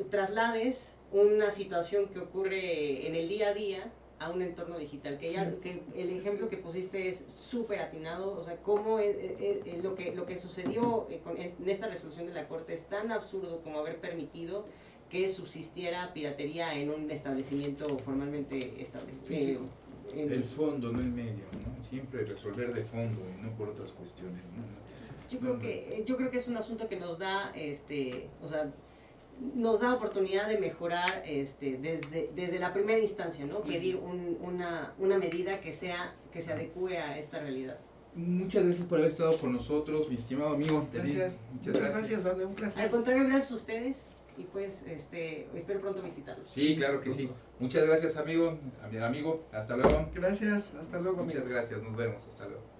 traslades una situación que ocurre en el día a día a un entorno digital, que el ejemplo que pusiste es súper atinado, o sea, cómo lo que sucedió en esta resolución de la Corte es tan absurdo como haber permitido que subsistiera piratería en un establecimiento formalmente establecido. El fondo, no el medio, ¿no? Siempre resolver de fondo y no por otras cuestiones, ¿no? Yo creo que es un asunto que nos da, nos da oportunidad de mejorar desde la primera instancia, ¿no? Pedir una medida que se adecue a esta realidad. Muchas gracias por haber estado con nosotros, mi estimado amigo. Gracias. Muchas gracias, Dafne, un placer. Al contrario, gracias a ustedes y pues espero pronto visitarlos. Sí, claro que sí. Muchas gracias, amigo. Hasta luego. Gracias, hasta luego. Muchas gracias, nos vemos, hasta luego.